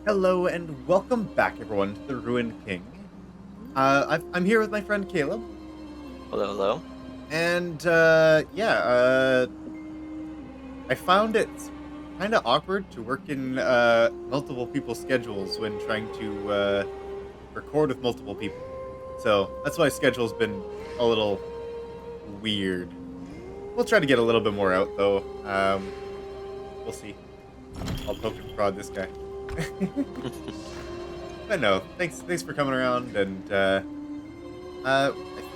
Hello and welcome back, everyone, to the Ruined King. I'm here with my friend Caleb, Hello, hello. and I found it kind of awkward to work in multiple people's schedules when trying to record with multiple people. So that's why schedule's been a little weird. We'll try to get a little bit more out, though. We'll see. I'll poke and prod this guy. But no, thanks for coming around, and I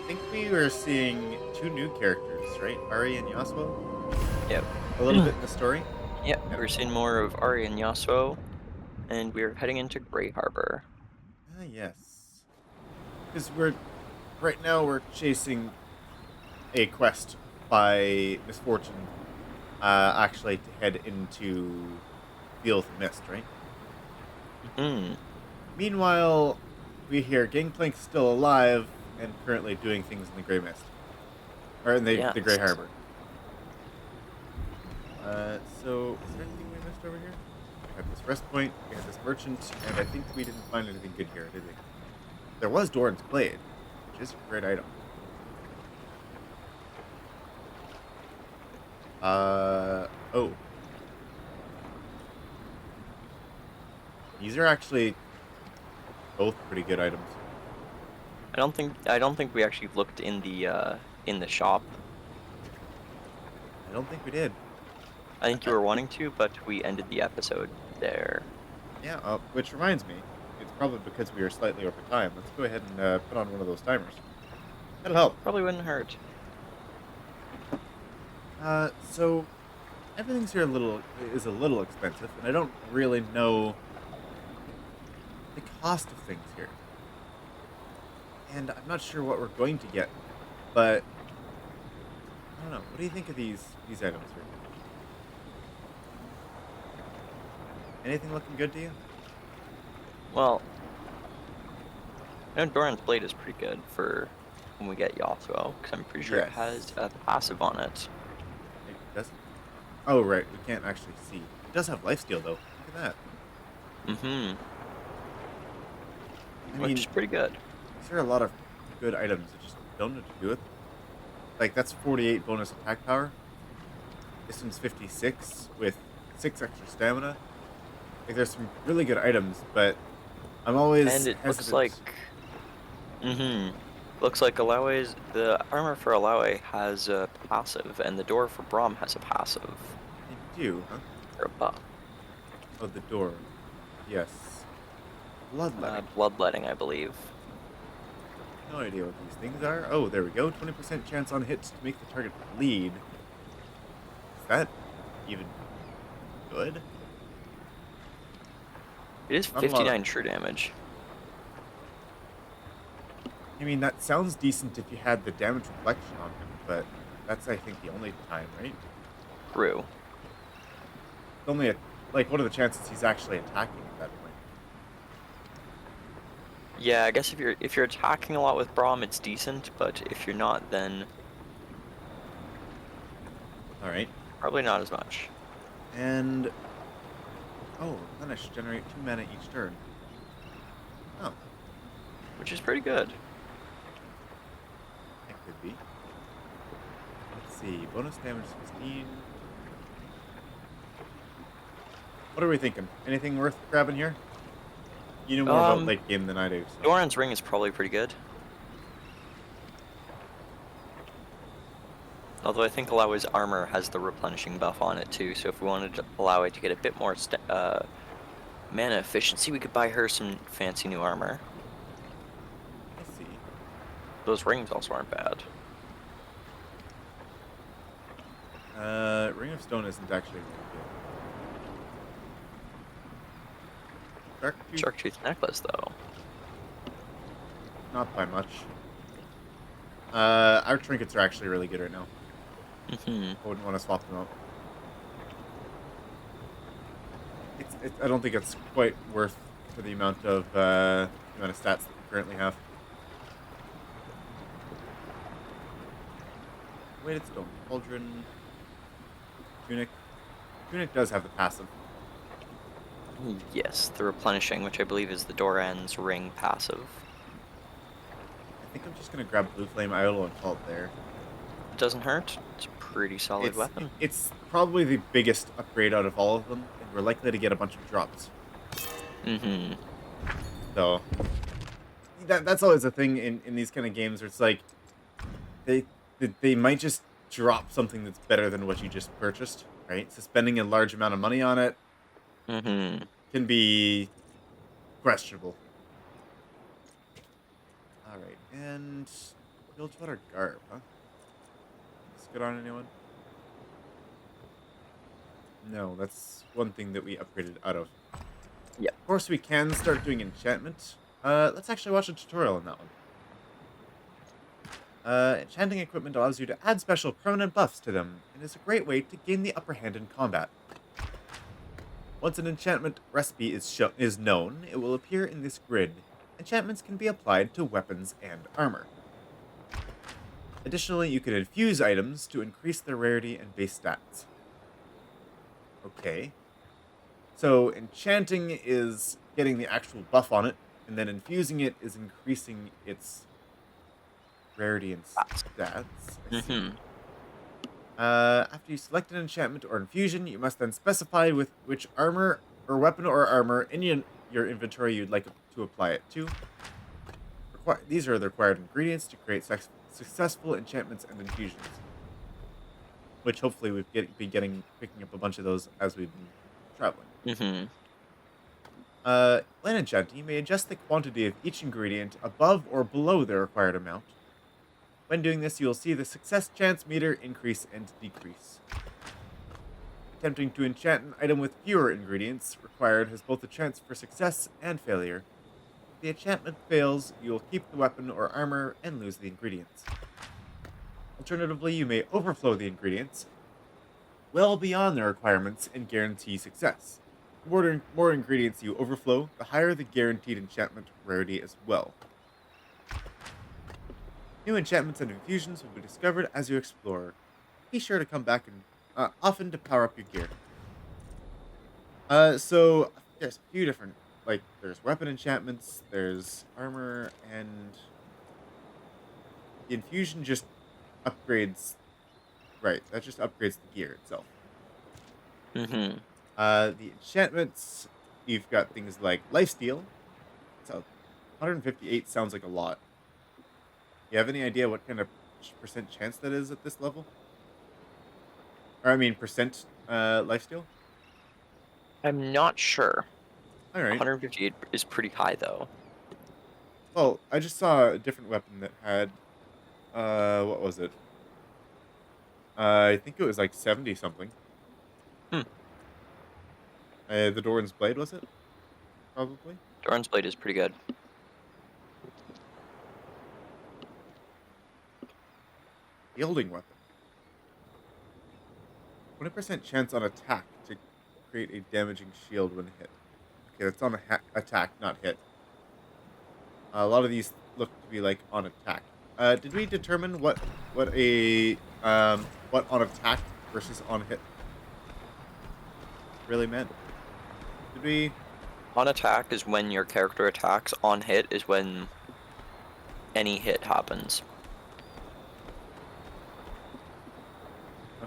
think we were seeing two new characters, right? Ari and Yasuo. Yep. A little bit in the story. Yep, Yep. we're seeing more of Ari and Yasuo, and we're heading into Grey Harbor. Ah, yes. Because right now we're chasing a quest by misfortune, actually to head into Deal with the Mist, right? Hmm. Meanwhile, we hear Gangplank's still alive and currently doing things in the Grey Mist, or in the Grey Yes. Harbor. So is there anything we missed over here? We have this rest point, we have this merchant, and I think we didn't find anything good here, did we? There was Doran's Blade, which is a great item. Oh. These are actually both pretty good items. I don't think we actually looked in the shop. I don't think we did. I think you were wanting to, but we ended the episode there. Yeah, which reminds me, it's probably because we are slightly over time. Let's go ahead and put on one of those timers. That'll help. Probably wouldn't hurt. So everything's here is a little expensive, and I don't really know the cost of things here. And I'm not sure what we're going to get, but I don't know. What do you think of these items here? Anything looking good to you? Well, I know Doran's Blade is pretty good for when we get Yasuo, because I'm pretty sure it has Yes. a passive on it. It doesn't. Oh right, we can't actually see. It does have lifesteal though. Look at that. Mm-hmm. I Which mean, is pretty good. these are a lot of good items that just don't know what to do with. Like that's 48 bonus attack power. This one's 56 with 6 extra stamina. Like there's some really good items, but I'm And always it looks like hesitant. Looks like the armor for Alawe has a passive, and the door for Braum has a passive, They do, huh? or a buff. Oh, the door. Yes. Bloodletting. Bloodletting, I believe. No idea what these things are. Oh, there we go. 20% chance on hits to make the target bleed. Is that even good? It is Not a lot of. 59 true damage. I mean, that sounds decent if you had the damage reflection on him, but that's, I think, the only time, right? True. It's only a. Like, what are the chances he's actually attacking at that point? Yeah, I guess if you're attacking a lot with Braum, it's decent, but if you're not, then Alright. probably not as much. And. Oh, replenish. Generate 2 mana each turn. Oh, Which is pretty good. that could be. Let's see. Bonus damage 16. What are we thinking? Anything worth grabbing here? You know more about Um, late game than I do, so. Doran's Ring is probably pretty good. Although I think Alawe's armor has the replenishing buff on it too, so if we wanted to Alawe to get a bit more mana efficiency, we could buy her some fancy new armor. I see. Those rings also aren't bad. Ring of Stone isn't actually really good. Dark Tooth, Sharktooth necklace, though. not by much. Our trinkets are actually really good right now. I wouldn't want to swap them out. I don't think it's quite worth for the amount of stats that we currently have. Weighted Stone, Cauldron, Tunic. Tunic does have the passive. Yes, the replenishing, which I believe is the Doran's ring passive. I think I'm just gonna grab Blue Flame Idol and call it there. It doesn't hurt. It's a pretty solid It's weapon. it's probably the biggest upgrade out of all of them, and we're likely to get a bunch of drops. Mm-hmm. So that's always a thing in these kind of games where it's like they they might just drop something that's better than what you just purchased, right? So spending a large amount of money on it Mm-hmm. can be questionable. All right, and Bilgewater Garb, huh? Is this good on anyone? No, that's one thing that we upgraded out of. Yeah. Of course, we can start doing enchantment. Let's actually watch a tutorial on that one. Enchanting equipment allows you to add special permanent buffs to them, and is a great way to gain the upper hand in combat. Once an enchantment recipe is known, it will appear in this grid. Enchantments can be applied to weapons and armor. Additionally, you can infuse items to increase their rarity and base stats. Okay. So, enchanting is getting the actual buff on it, and then infusing it is increasing its rarity and stats. I see. Mm-hmm. After you select an enchantment or infusion, you must then specify with which armor or weapon or armor in your inventory you'd like to apply it to. These are the required ingredients to create successful enchantments and infusions. Which hopefully we'll be picking up a bunch of those as we've been traveling. Mm-hmm. When enchanting, you may adjust the quantity of each ingredient above or below the required amount. When doing this, you will see the success chance meter increase and decrease. Attempting to enchant an item with fewer ingredients required has both a chance for success and failure. If the enchantment fails, you will keep the weapon or armor and lose the ingredients. Alternatively, you may overflow the ingredients well beyond their requirements and guarantee success. The more ingredients you overflow, the higher the guaranteed enchantment rarity as well. New enchantments and infusions will be discovered as you explore. Be sure to come back and often to power up your gear. So there's a few different, like, there's weapon enchantments, there's armor, and the infusion just upgrades. Right, that just upgrades the gear itself. Mm-hmm. The enchantments, you've got things like lifesteal. So 158 sounds like a lot. You have any idea what kind of percent chance that is at this level? Or I mean, percent lifesteal? I'm not sure. All right. 158 is pretty high, though. Well, I just saw a different weapon that had, what was it? I think it was like 70 something. Hmm. The Doran's Blade, was it? Probably. Doran's Blade is pretty good. Yielding weapon. 20% chance on attack to create a damaging shield when hit. Okay, that's on attack, not hit. A lot of these look to be like on attack. Did we determine what on attack versus on hit really meant? Did we? On attack is when your character attacks. On hit is when any hit happens.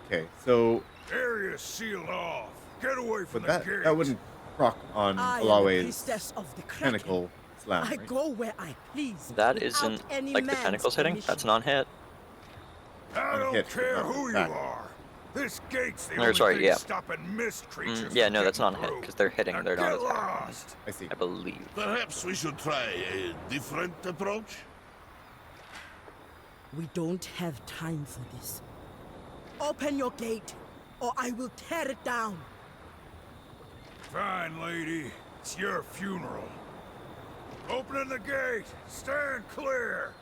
Okay, so Area sealed off. Get away from but the gates. that wouldn't proc on I am the Alawe's priestess of the Kraken. tentacle slam, I right? go where I please. That without isn't any like the man's tentacles hitting. permission. That's non hit. I on don't hit, but care not who you attack. are. This gate's the Or, only sorry, thing yeah. stopping mist creatures. Yeah, from no, that's getting not hit through. because they're hitting. Now They're not get attacking. lost. I see. I believe. Perhaps we should try a different approach? We don't have time for this. Open your gate, or I will tear it down. Fine, lady. It's your funeral. Opening the gate. Stand clear.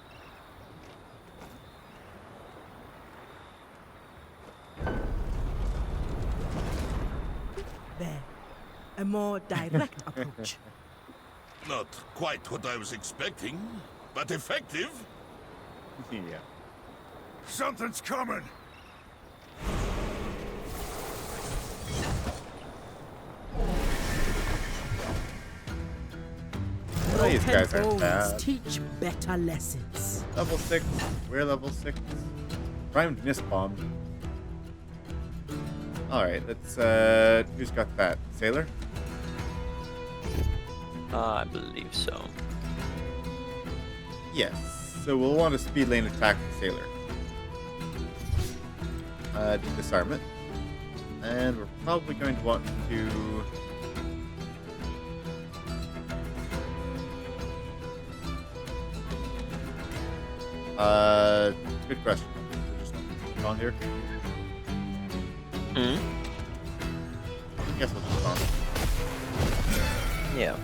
There. A more direct approach. Not quite what I was expecting, but effective. Yeah. Something's coming. these Broken guys aren't bones bad. teach better lessons. Level 6. We're level 6. Primed Mist Bomb. Alright, let's, who's got that? Sailor? I believe so. Yes. So we'll want to speed lane attack the Sailor. To disarm it. And we're probably going to want to... good question. Just on here. Hmm? I guess we'll just on. Yeah.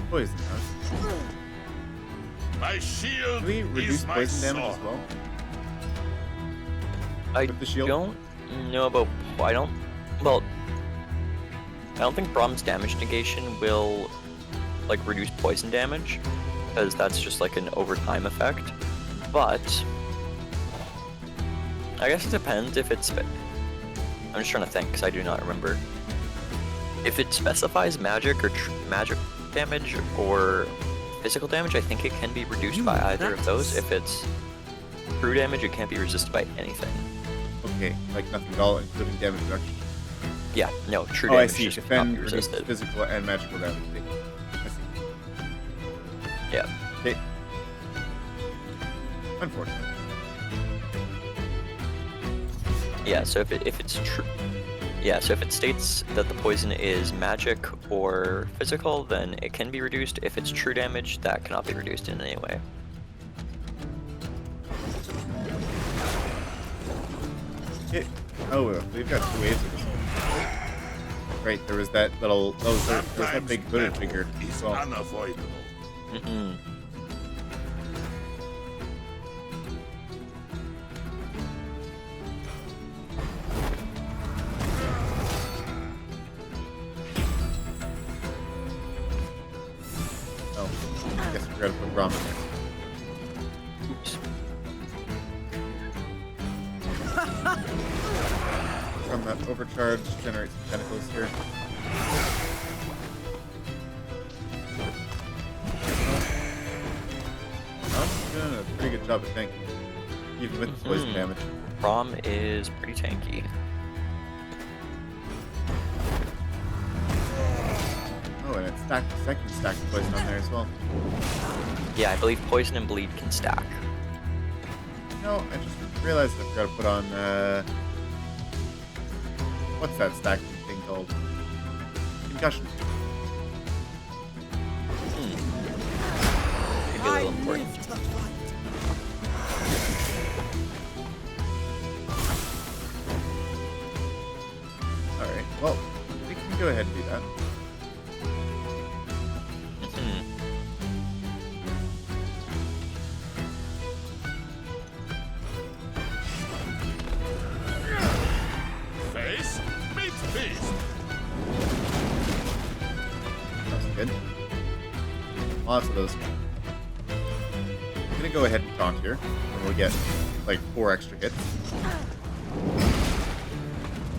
Poison us. My shield Do we reduce is my poison damage sword. as well? I With the shield? don't know about. I don't. Well, I don't think Brahm's damage negation will like reduce poison damage, because that's just like an overtime effect. But I guess it depends if it's. I'm just trying to think because I do not remember. If it specifies magic or magic damage or physical damage, I think it can be reduced by either of those. If it's true damage, it can't be resisted by anything. Okay, like nothing at all, including damage reduction. Yeah, no, true Oh, I damage see. just cannot Defend, be reduce resisted. physical and magical damage. I see. Yeah. Okay. Unfortunate. Yeah, so if it's true, yeah, so if it states that the poison is magic or physical, then it can be reduced. If it's true damage, that cannot be reduced in any way. Okay. Oh, well, we've got 2 waves of this one. Right, there was that little... Oh, there was that Sometimes big Buddha battle figure is as well. unavoidable. Mm-mm. Oh, I guess we gotta put Rom in there. Oops. From that overcharge, generate some tentacles here. I'm doing a pretty good job of tanking, even with the poison Mhm. damage. Rom is pretty tanky. Oh, and it stacked the second stack of poison on there as well. Yeah, I believe poison and bleed can stack. No, I just realized I forgot to put on, what's that stacking thing called? Concussion. Maybe a I little important. live to fight. Alright, well, we can go ahead and do that. Mhm. Face, meet feast. That's good. Lots of those. I'm gonna go ahead and taunt here, and we'll get like 4 extra hits.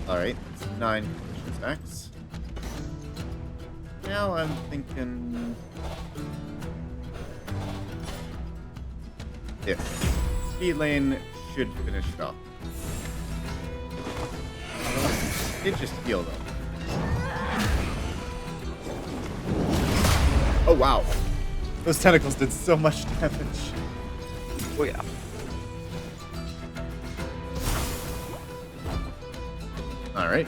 Alright, it's 9 condition stacks. Now I'm thinking this. Speed lane should finish it off. It just heal though. Oh wow. Those tentacles did so much damage. Oh yeah. Alright.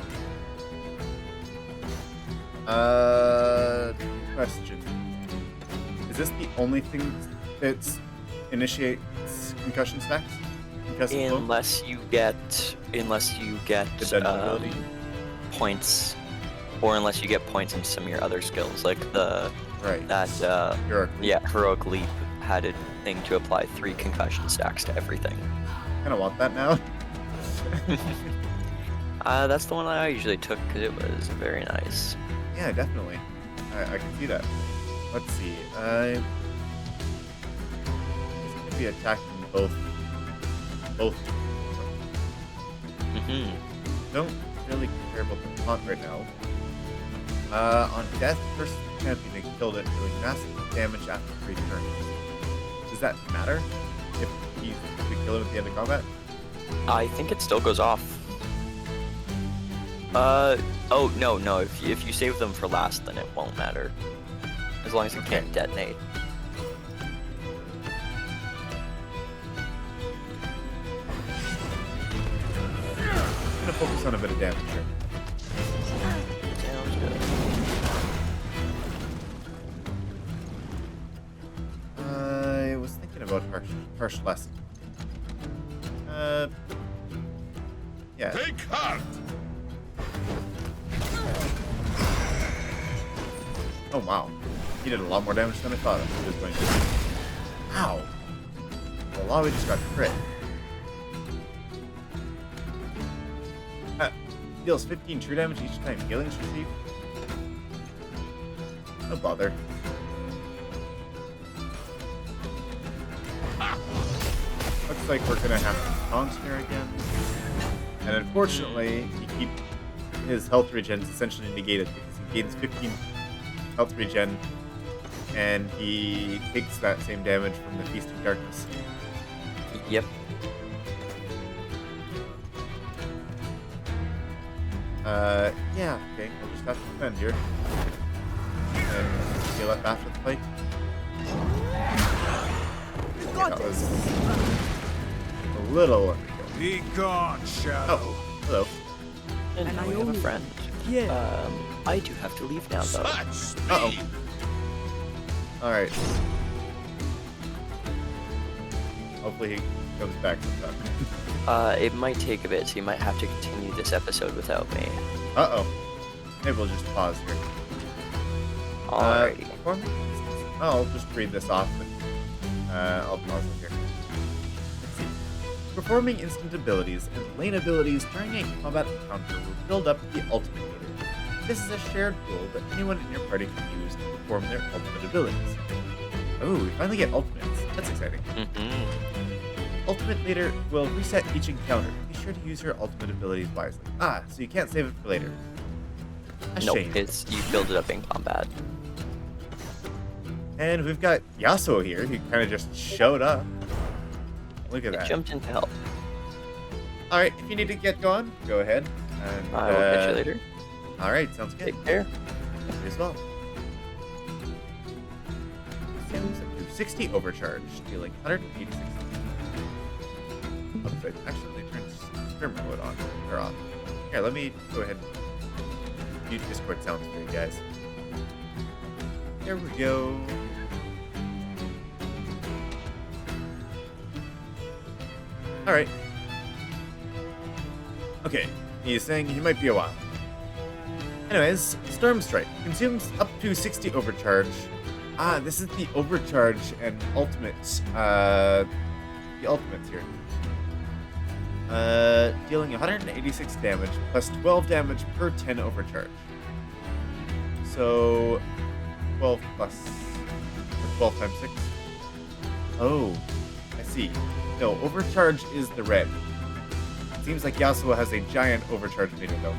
Question. Is this the only thing that initiates concussion stacks? Concussive blow? Unless you get The dungeon ability? points, or unless you get points in some of your other skills, like Right. that Heroic. yeah, heroic leap had a thing to apply 3 concussion stacks to everything. Kind of want that now. That's the one I usually took because it was very nice. Yeah, definitely. I can see that. Let's see. He's going to be attacking both both. Mm-hmm. Don't really care about the taunt right now. On death, first champion that killed it doing massive damage after 3 turns. Does that matter if we kill it at the end of combat? I think it still goes off. Oh, no. If you save them for last, then it won't matter. As long as it can't detonate. I'm gonna focus on a bit of damage here. Sounds good. I was thinking about harsh lesson. Yeah. Take heart! Oh wow, he did a lot more damage than I thought he was going to. Ow! Well, Lawi just got crit. Deals 15 true damage each time healing is received. No bother. Looks like we're gonna have to taunt here again. And unfortunately, his health regen is essentially negated because he gains 15 health regen and he takes that same damage from the Feasting Darkness. Yep. Yeah, okay, we'll just have to defend here. And heal up after the fight. Got That was this. a little underkill. Be gone, Shadow. Oh, hello. And And now I we have a only- friend. Yeah. I do have to leave now, though. Such speed! Uh-oh. Alright. Hopefully he comes back sometime. It might take a bit, so you might have to continue this episode without me. Uh-oh. Maybe we'll just pause here. Alrighty. Performing I'll just read this off, but I'll pause it here. Let's see. Performing instant abilities and lane abilities during a combat encounter will build up the ultimate meter. This is a shared tool that anyone in your party can use to perform their ultimate abilities. Oh, we finally get ultimates. That's exciting. Mm-hmm. Ultimate later will reset each encounter. Be sure to use your ultimate abilities wisely. Ah, so you can't save it for later. A Nope, shame. you build it up in combat. And we've got Yasuo here, who kind of just showed up. Look at I that. jumped in to help. Alright, if you need to get going, go ahead. And, I will catch you later. Alright, sounds good. Take care. You as well. Sims up to 60 overcharge, dealing 186. Oops, I accidentally turned streamer mode on. Or off. Here, let me go ahead and mute Discord sounds for you guys. There we go. Alright. Okay, he's saying he might be a while. Anyways, Storm Strike consumes up to 60 overcharge. Ah, this is the overcharge and ultimates. The ultimates here. Dealing 186 damage plus 12 damage per 10 overcharge. So 12 plus or 12 times 6. Oh, I see. No, overcharge is the red. It seems like Yasuo has a giant overcharge meter though.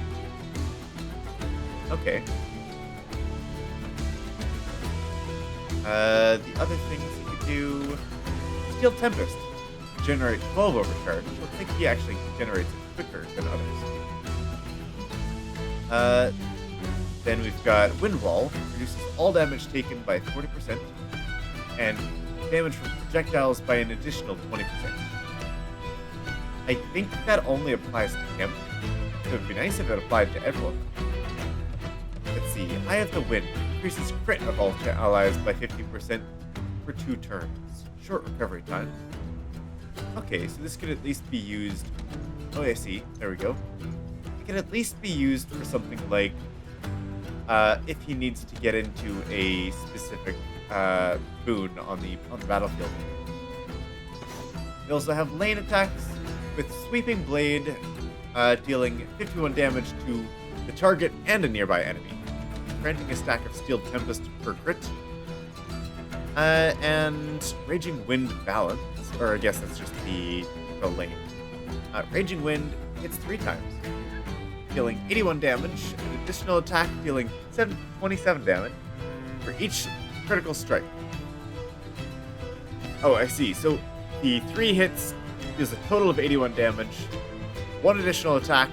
Okay. The other things you could do... Steel Tempest. Generate 12 overcharge. Looks like he actually generates it quicker than others. Then we've got Wind Wall. Reduces all damage taken by 40%. And damage from projectiles by an additional 20%. I think that only applies to him. It would be nice if it applied to everyone. Let's see. Eye of the Wind increases crit of all allies by 50% for 2 turns. Short recovery time. Okay, so this could at least be used... Oh, I see. There we go. It can at least be used for something like... if he needs to get into a specific boon on the battlefield. We also have lane attacks with Sweeping Blade, dealing 51 damage to the target and a nearby enemy, granting a stack of Steel Tempest per crit. And Raging Wind Balance, or I guess that's just the electrical lane. Raging Wind hits 3 times, dealing 81 damage, an additional attack dealing 27 damage for each critical strike. Oh, I see. So the 3 hits deals a total of 81 damage, 1 additional attack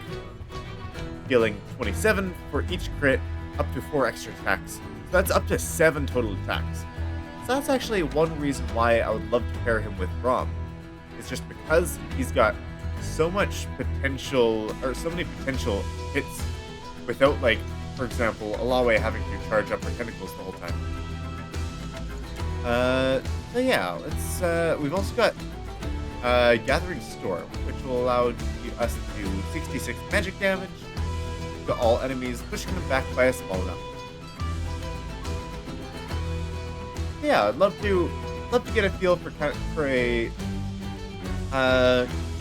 dealing 27 for each crit, up to 4 extra attacks. So that's up to 7 total attacks. So that's actually one reason why I would love to pair him with Rom. It's just because he's got so much potential, or so many potential hits without, like, for example, Alawe having to charge up her tentacles the whole time. So yeah, let's, we've also got Gathering Storm, which will allow us to do 66 magic damage to all enemies, pushing them back by a small amount. Yeah, I'd love to get a feel for a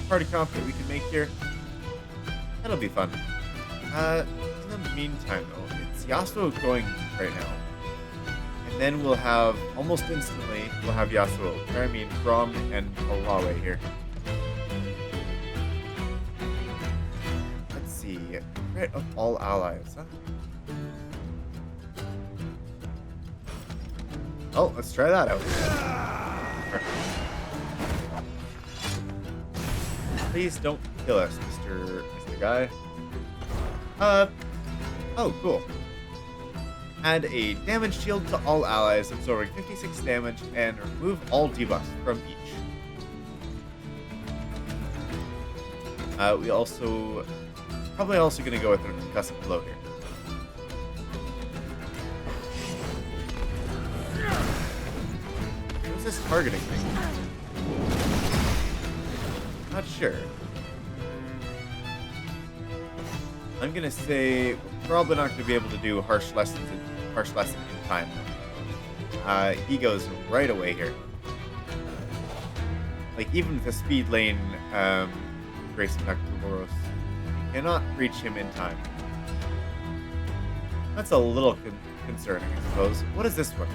party comp that we can make here. That'll be fun. In the meantime, though, it's Yasuo going right now. And then we'll have, almost instantly, we'll have Yasuo. I mean, Braum and Alawe here. Let's see. Crit of all allies, huh? Oh, let's try that out. Please don't kill us, Mr. Guy. Oh, cool. Add a damage shield to all allies, absorbing 56 damage, and remove all debuffs from each. We also, probably also going to go with a concussive blow here. What's this targeting thing? Not sure. I'm gonna say we're probably not gonna be able to do harsh lesson in time. He goes right away here. Like even with the speed lane, Grace and Boros, you cannot reach him in time. That's a little concerning, I suppose. What is this one?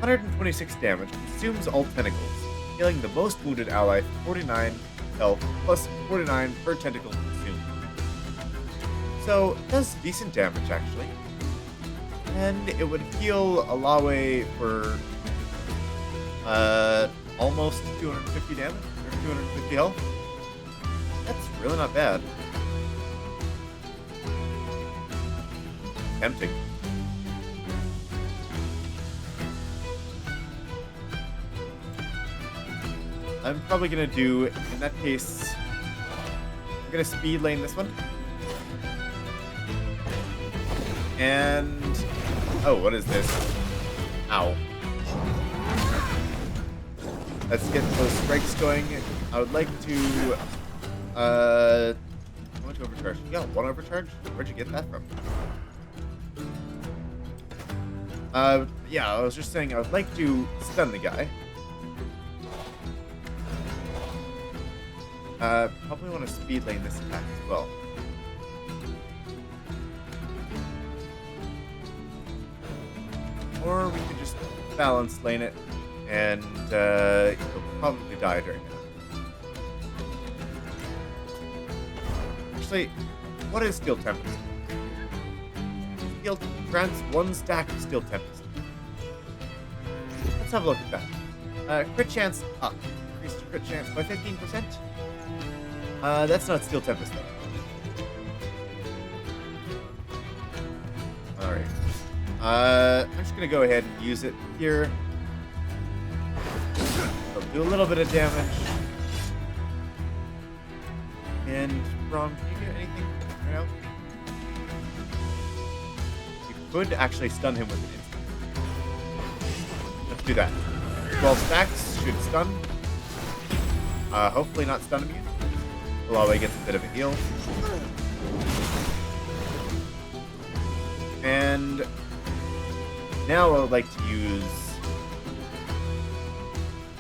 126 damage, consumes all tentacles, healing the most wounded ally for 49 health, plus 49 per tentacle consumed. So, it does decent damage, actually. And it would heal Alawe for, almost 250 damage, or 250 health. That's really not bad. Tempting. I'm probably gonna do, in that case, I'm gonna speed lane this one. And, oh, what is this? Ow. Let's get those strikes going. I would like to, how much overcharge? You got 1 overcharge? Where'd you get that from? Yeah, I was just saying I would like to stun the guy. Probably want to speed lane this attack as well. Or we could just balance lane it, and he'll probably die during that. Actually, what is Steel Tempest? Steel grants 1 stack of Steel Tempest. Let's have a look at that. Crit chance up. Increased crit chance by 15%. That's not Steel Tempest, though. Alright. I'm just gonna go ahead and use it here. I'll do a little bit of damage. And, Rom, can you do anything right now? You could actually stun him with an instant. Let's do that. 12 stacks should stun. Hopefully not stun him again. Alawe gets a bit of a heal. And now I would like to use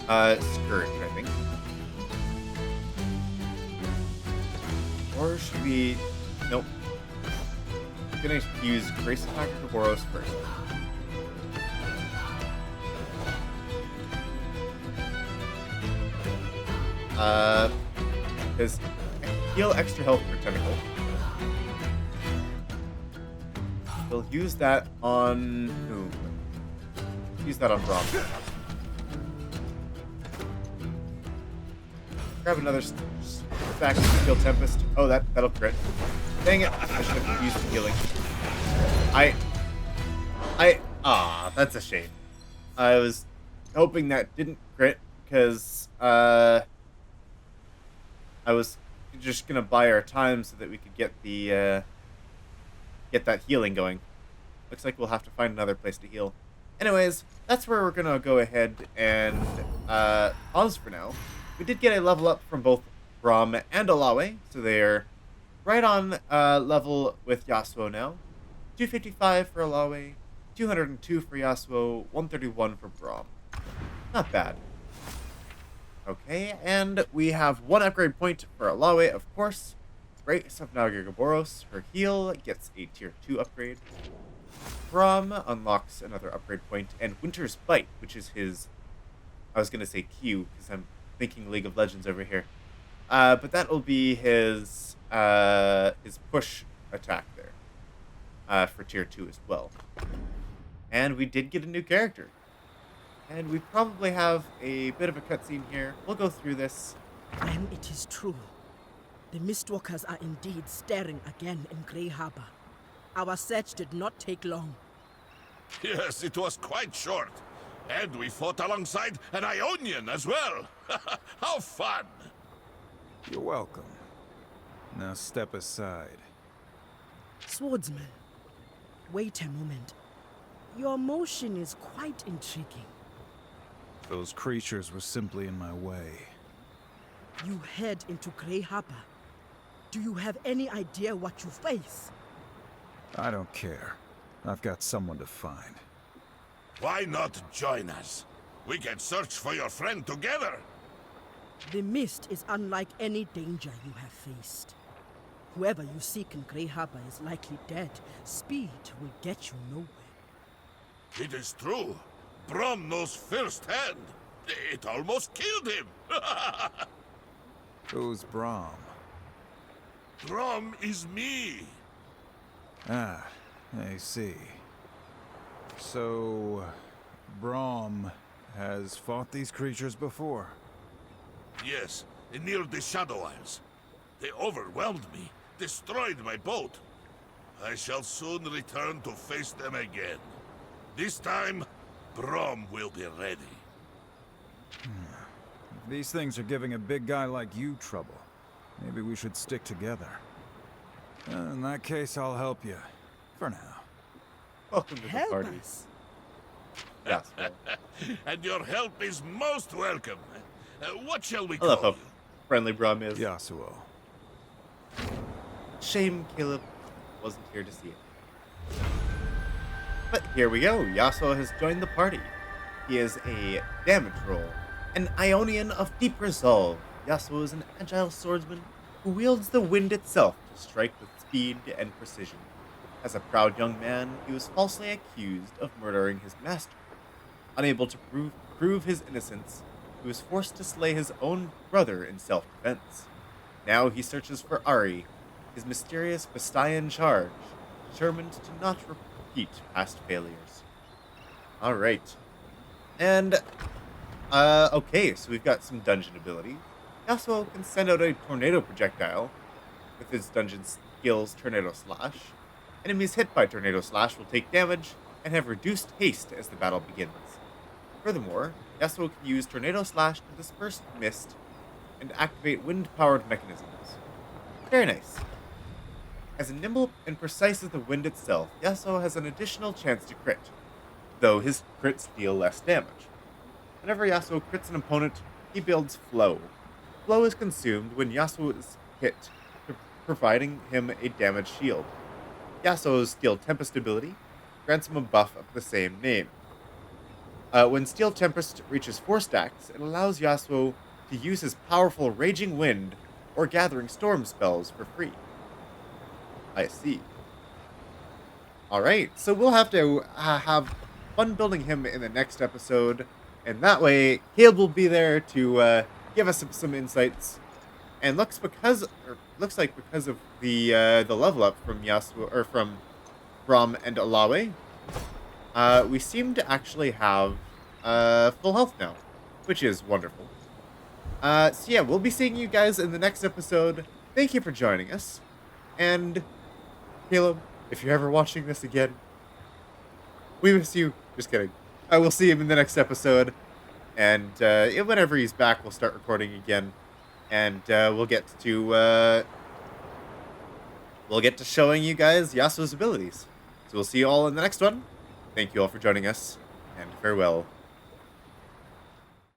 Scourge, I think. Or should we... Nope. I'm gonna use Grace Attack or Boros first. because heal extra health per tentacle. We'll use that on whom? Use that on Braum. Grab another stack of Steel Tempest. Oh, that'll crit. Dang it! I should have used the healing. That's a shame. I was hoping that didn't crit because I was just gonna buy our time so that we could get the get that healing going. Looks like we'll have to find another place to heal. Anyways, that's where we're gonna go ahead and pause for now. We did get a level up from both Braum and Alawe, so they're right on level with Yasuo now. 255 for Alawe, 202 for Yasuo, 131 for Braum. Not bad. Okay, and we have one upgrade point for Alawe, of course. Grace of Nagaboros, her heal gets a tier 2 upgrade. Braum unlocks another upgrade point, and Winter's Bite, which is his... I was going to say Q, because I'm thinking League of Legends over here. But that will be his push attack there. For tier 2 as well. And we did get a new character. And we probably have a bit of a cutscene here. We'll go through this. Then it is true. The Mistwalkers are indeed staring again in Grey Harbor. Our search did not take long. Yes, it was quite short. And we fought alongside an Ionian as well. How fun! You're welcome. Now step aside. Swordsman, wait a moment. Your motion is quite intriguing. Those creatures were simply in my way. You head into Grey Harbor. Do you have any idea what you face? I don't care. I've got someone to find. Why not join us? We can search for your friend together. The mist is unlike any danger you have faced. Whoever you seek in Grey Harbor is likely dead. Speed will get you nowhere. It is true. Braum knows firsthand. It almost killed him. Who's Braum? Braum is me. Ah, I see. So, Braum has fought these creatures before? Yes, near the Shadow Isles. They overwhelmed me, destroyed my boat. I shall soon return to face them again. This time, Braum will be ready. If these things are giving a big guy like you trouble, maybe we should stick together. In that case, I'll help you. For now. Welcome to the Help party. us. Yes, well, And your help is most welcome. What shall we I love call how you? friendly Braum is. Yasuo. Shame Caleb wasn't here to see it. But here we go. Yasuo has joined the party. He is a damage roll, an Ionian of deep resolve. Yasuo is an agile swordsman who wields the wind itself to strike with speed and precision. As a proud young man, he was falsely accused of murdering his master. Unable to prove his innocence, he was forced to slay his own brother in self-defense. Now he searches for Ari, his mysterious Bastian charge, determined to not repeat past failures. Alright. And, okay, so we've got some dungeon ability. Yasuo can send out a tornado projectile with his dungeon skills Tornado Slash. Enemies hit by Tornado Slash will take damage and have reduced haste as the battle begins. Furthermore, Yasuo can use Tornado Slash to disperse mist and activate wind-powered mechanisms. Very nice. As nimble and precise as the wind itself, Yasuo has an additional chance to crit, though his crits deal less damage. Whenever Yasuo crits an opponent, he builds Flow. Flow is consumed when Yasuo is hit, providing him a damage shield. Yasuo's Steel Tempest ability grants him a buff of the same name. When Steel Tempest reaches 4 stacks, it allows Yasuo to use his powerful Raging Wind or Gathering Storm spells for free. I see. Alright, so we'll have to have fun building him in the next episode, and that way Caleb will be there to give us some insights And looks like because of the level up from Yasuo or from and Alawe, we seem to actually have full health now, which is wonderful. So yeah, we'll be seeing you guys in the next episode. Thank you for joining us. And Caleb, if you're ever watching this again, we miss you. Just kidding. I will see him in the next episode. And whenever he's back, we'll start recording again. And we'll get to showing you guys Yasuo's abilities. So we'll see you all in the next one. Thank you all for joining us, and farewell.